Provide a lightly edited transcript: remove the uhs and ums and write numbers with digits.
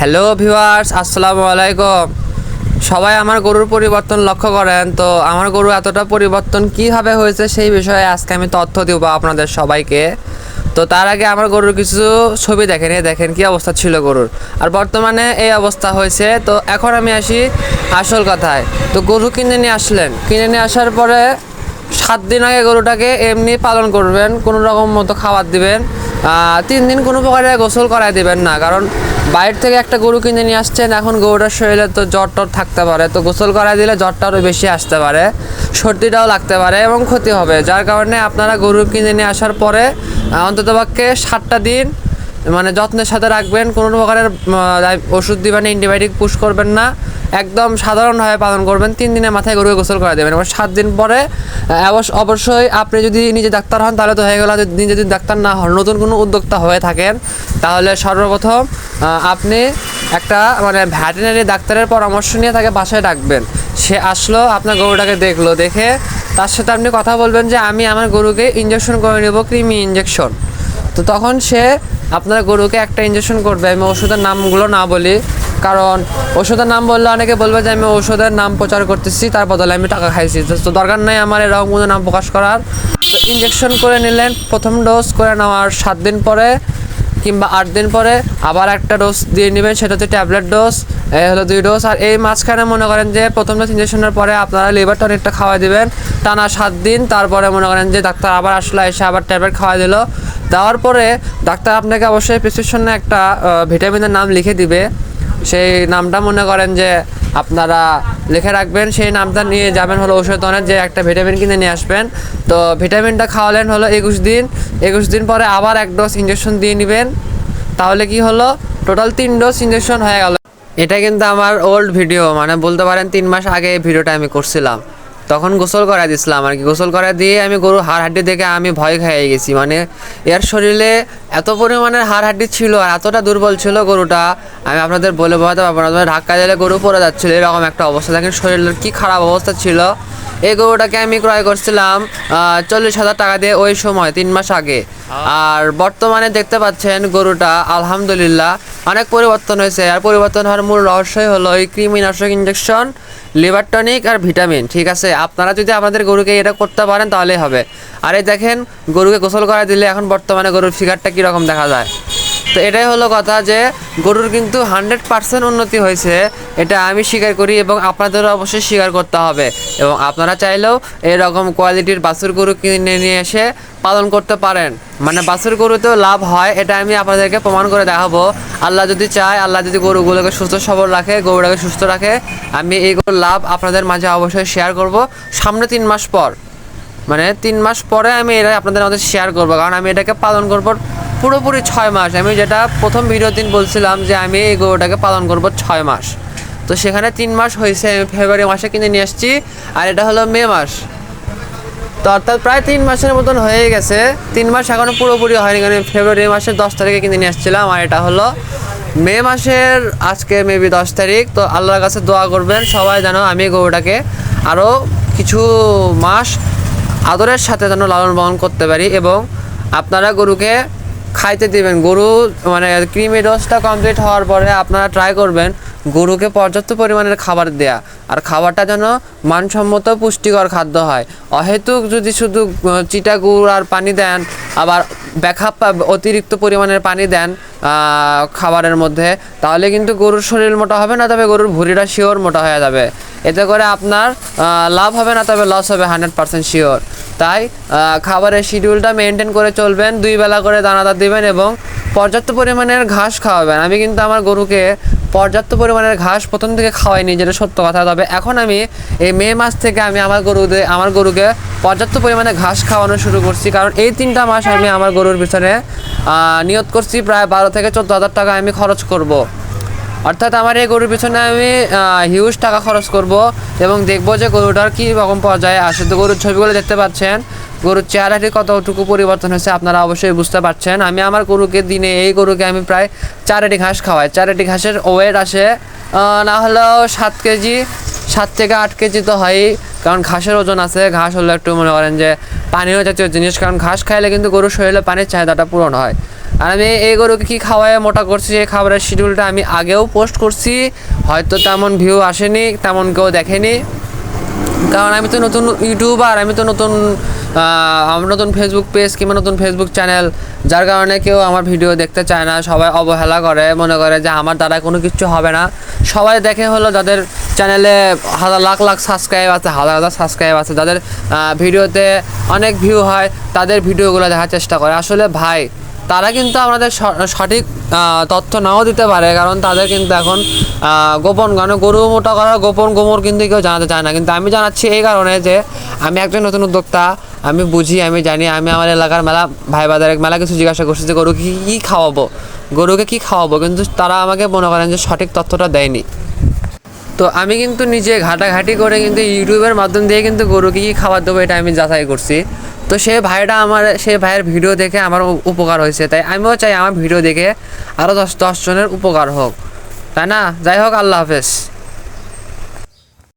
Hello viewers, আসসালামু আলাইকুম। সবাই আমার গরুর পরিবর্তন লক্ষ্য করেন। তো আমার গরু এতটা পরিবর্তন কীভাবে হয়েছে সেই বিষয়ে আজকে আমি তথ্য দেব আপনাদের সবাইকে। তো তার আগে আমার গরুর কিছু ছবি দেখেন, দেখেন কী অবস্থা ছিল গরুর, আর বর্তমানে এই অবস্থা হয়েছে। তো এখন আমি আসি আসল কথায়। তো গরু কিনে নিয়ে আসার পরে 7 দিন আগে গরুটাকে এমনি পালন করবেন, কোনো রকম মতো খাবার দিবেন। 3 দিন কোনো প্রকারে গোসল করাই দেবেন না, কারণ বাইরে থেকে একটা গরু কিনে নিয়ে আসছেন, এখন গরুটার শরীরে তো জ্বর টর থাকতে পারে। তো গোসল করাই দিলে জ্বরটা আরও বেশি আসতে পারে, সর্দিটাও লাগতে পারে এবং ক্ষতি হবে। যার কারণে আপনারা গরু কিনে নিয়ে আসার পরে অন্ততপক্ষে 7টা দিন মানে যত্নের সাথে রাখবেন। কোনো প্রকারের ওষুধ দিবেন, অ্যান্টিবায়োটিক পুশ করবেন না, একদম সাধারণভাবে পালন করবেন। 3 দিনের মাথায় গরুকে গোসল করা দেবেন। এবার 7 দিন পরে অবশ্যই আপনি যদি নিজে ডাক্তার হন তাহলে তো হয়ে গেল। নিজে যদি ডাক্তার না হন, নতুন কোনো উদ্যোক্তা হয়ে থাকেন, তাহলে সর্বপ্রথম আপনি একটা ভেটেরিনারি ডাক্তারের পরামর্শ নিয়ে তাকে বাসায় ডাকবেন। সে আসলো, আপনার গরুটাকে দেখলো, দেখে তার সাথে আপনি কথা বলবেন যে আমি আমার গরুকে ইঞ্জেকশন করে নেব, কৃমি ইঞ্জেকশন। তো তখন সে আপনার গরুকে একটা ইঞ্জেকশন করবে। আমি ওষুধের নামগুলো না বলি, কারণ ওষুধের নাম বললে অনেকে বলবে যে আমি ওষুধের নাম প্রচার করতেছি, তার বদলে আমি টাকা খাইছি। তো দরকার নেই আমার এরকম কোনো নাম প্রকাশ করার। তো ইঞ্জেকশন করে নিলেন, প্রথম ডোজ করে নেওয়ার 7 দিন পরে কিংবা 8 দিন পরে আবার একটা ডোজ দিয়ে নেবেন, সেটা হচ্ছে ট্যাবলেট ডোজ। এই হলো 2 ডোজ। আর এই মাঝখানে মনে করেন যে প্রথম ডোজ ইঞ্জেকশনের পরে আপনারা লিভার টনিকটা খাওয়াই দেবেন টানা 7 দিন। তারপরে মনে করেন যে ডাক্তার আবার আসলো, এসে আবার ট্যাবলেট খাওয়াই দিল। দেওয়ার পরে ডাক্তার আপনাকে অবশ্যই প্রেসক্রিপশনে একটা ভিটামিনের নাম লিখে দিবে। সেই নামটা মনে করেন যে আপনারা লিখে রাখবেন, সেই নামটা নিয়ে যাবেন হলো ঔষধনের, যে একটা ভিটামিন কিনে নিয়ে আসবেন। তো ভিটামিনটা খাওয়ালেন হলো 21 দিন পরে আবার 1 ডোজ ইঞ্জেকশন দিয়ে নেবেন। তাহলে কি হলো, টোটাল 3 ডোজ ইঞ্জেকশন হয়ে গেল। এটা কিন্তু আমার ওল্ড ভিডিও, বলতে পারেন 3 মাস আগে এই ভিডিওটা আমি করছিলাম। তখন গোসল করাই দিয়েছিলাম আর কি। গোসল করা দিয়ে আমি গরু হাড় হাড্ডি দেখে আমি ভয় খেয়ে গেছি। এর শরীরে এত পরিমাণের হাড় হাড্ডি ছিল আর এতটা দুর্বল ছিল গরুটা, আমি আপনাদের বলে বোঝাতে পারবো না। ধাক্কা দিলে গরু পড়ে যাচ্ছিলো, এরকম একটা অবস্থা। দেখেন শরীরের কী খারাপ অবস্থা ছিল। এই গরুটাকে আমি ক্রয় করছিলাম 40,000 টাকা দিয়ে ওই সময়, 3 মাস আগে। আর বর্তমানে দেখতে পাচ্ছেন গরুটা আলহামদুলিল্লাহ অনেক পরিবর্তন হয়েছে। আর পরিবর্তন হওয়ার মূল রহস্যই হলো ওই কৃমিনাশক ইঞ্জেকশন, লিভার টনিক আর ভিটামিন। ঠিক আছে, আপনারা যদি আপনাদের গরুকে এটা করতে পারেন তাহলেই হবে। আর এই দেখেন গরুকে গোসল করা দিলে এখন বর্তমানে গরুর ফিগারটা কীরকম দেখা যায়। তো এটাই হলো কথা, যে গরুর কিন্তু 100% উন্নতি হয়েছে, এটা আমি স্বীকার করি এবং আপনাদেরও অবশ্যই স্বীকার করতে হবে। এবং আপনারা চাইলেও এরকম কোয়ালিটির বাছুর গরু কিনে নিয়ে এসে পালন করতে পারেন। বাছুর গরুতেও লাভ হয়, এটা আমি আপনাদেরকে প্রমাণ করে দেখাবো। আল্লাহ যদি চায়, আল্লাহ যদি গরুগুলোকে সুস্থ সবল রাখে, গরুটাকে সুস্থ রাখে, আমি এই গরুর লাভ আপনাদের মাঝে অবশ্যই শেয়ার করব সামনে 3 মাস পর। 3 মাস পরে আমি এটা আপনাদের মধ্যে শেয়ার করবো, কারণ আমি এটাকে পালন করবো পুরোপুরি 6 মাস। আমি যেটা প্রথম ভিডিও দিন বলছিলাম যে আমি এই গরুটাকে পালন করবো 6 মাস, তো সেখানে 3 মাস হয়েছে। আমি ফেব্রুয়ারি মাসে কিনে নিয়ে আসছি, আর এটা হলো মে মাস। তো অর্থাৎ প্রায় 3 মাসের মতন হয়ে গেছে। 3 মাস এখনও পুরোপুরি হয়নি, কারণ ফেব্রুয়ারি মাসের 10 তারিখে কিনে নিয়ে আসছিলাম, আর এটা হলো মে মাসের আজকে মেবি 10 তারিখ। তো আল্লাহর কাছে দোয়া করবেন সবাই যেন আমি গরুটাকে আরও কিছু মাস আদরের সাথে যেন লালন পালন করতে পারি। এবং আপনারা গরুকে খাইতে দিবেন। গরু কৃমি ডোজটা কমপ্লিট হওয়ার পরে আপনারা ট্রাই করবেন গরুকে পর্যাপ্ত পরিমাণের খাবার দেয়া, আর খাবারটা যেন মানসম্মত পুষ্টিকর খাদ্য হয়। অহেতুক যদি শুধু চিটা গুড় আর পানি দেন, আবার ব্যাকআপ অতিরিক্ত পরিমাণের পানি দেন খাবারের মধ্যে, তাহলে কিন্তু গরুর শরীর মোটা হবে না, তবে গরুর ভুঁড়িটা শিওর মোটা হয়ে যাবে। এতে করে আপনার লাভ হবে না, তবে লস হবে 100% শিওর। তাই খাবারের শিডিউলটা মেনটেন করে চলবেন, 2 বেলা করে দানাদার দিবেন এবং পর্যাপ্ত পরিমাণের ঘাস খাওয়াবেন। আমি কিন্তু আমার গরুকে পর্যাপ্ত পরিমাণের ঘাস প্রথম থেকে খাওয়াইনি, যেটা সত্য কথা। তবে এখন আমি এই মে মাস থেকে আমি আমার গরুকে পর্যাপ্ত পরিমাণে ঘাস খাওয়ানো শুরু করছি, কারণ এই 3টা মাস আমি আমার গরুর পিছনে নিয়ত করছি প্রায় 12 থেকে 14,000 টাকা আমি খরচ করব। অর্থাৎ আমার এই গরুর পিছনে আমি হিউজ টাকা খরচ করব এবং দেখব যে গরুটার কী রকম পর্যায়ে আসে। তো গরুর ছবিগুলো দেখতে পাচ্ছেন, গরুর চেহারাটি কতটুকু পরিবর্তন হয়েছে আপনারা অবশ্যই বুঝতে পারছেন। আমি আমার গরুকে দিনে এই গরুকে আমি প্রায় 4 এটি ঘাস খাওয়াই। 4 এটি ঘাসের ওয়েট আসে না হলেও 7 কেজি, 7 থেকে 8 কেজি তো হয়ই, কারণ ঘাসের ওজন আছে। ঘাস হলো একটু মনে করেন যে পানীয় জাতীয় জিনিস, কারণ ঘাস খাইলে কিন্তু গরুর শরীরে পানির চাহিদাটা পূরণ হয়। আর আমি এই গরুকে কী খাওয়ায় মোটা করছি এই খাবারের শিডিউলটা আমি আগেও পোস্ট করছি, হয়তো তেমন ভিউ আসেনি, তেমন কেউ দেখেনি, কারণ আমি তো নতুন ইউটিউবার, আমি তো নতুন আমার নতুন ফেসবুক পেজ কিংবা নতুন ফেসবুক চ্যানেল, যার কারণে কেউ আমার ভিডিও দেখতে চায় না, সবাই অবহেলা করে, মনে করে যে আমার দ্বারা কোনো কিছু হবে না। সবাই দেখে হলো যাদের চ্যানেলে লাখ লাখ সাবস্ক্রাইব আছে, হাজার হাজার সাবস্ক্রাইব আছে, যাদের ভিডিওতে অনেক ভিউ হয়, তাদের ভিডিওগুলো দেখার চেষ্টা করে। আসলে ভাই, তারা কিন্তু আমাদের সঠিক তথ্য নাও দিতে পারে, কারণ তাদের কিন্তু এখন গোপন, কারণ গরু মোটা করার গোপন গোমর কিন্তু কেউ জানাতে চায় না। কিন্তু আমি জানাচ্ছি এই কারণে যে আমি একজন নতুন উদ্যোক্তা, আমি বুঝি, আমি জানি, আমি আমার এলাকার মেলা ভাই বাজারে মেলা কিছু জিজ্ঞাসা করছি যে গরুকে কী খাওয়াবো, গরুকে কী খাওয়াবো, কিন্তু তারা আমাকে মনে করেন যে সঠিক তথ্যটা দেয়নি। তো আমি কিন্তু নিজে ঘাটাঘাটি করে কিন্তু ইউটিউবের মাধ্যম দিয়ে কিন্তু গরুকে কী খাবার দেবো এটা আমি যাচাই করছি। তো সেই ভাইয়ের ভিডিও দেখে আমার উপকার হয়েছে, তাই আমিও চাই আমার ভিডিও দেখে আরও 10 জনের উপকার হোক, তাই না? যাই হোক, আল্লাহ হাফেজ।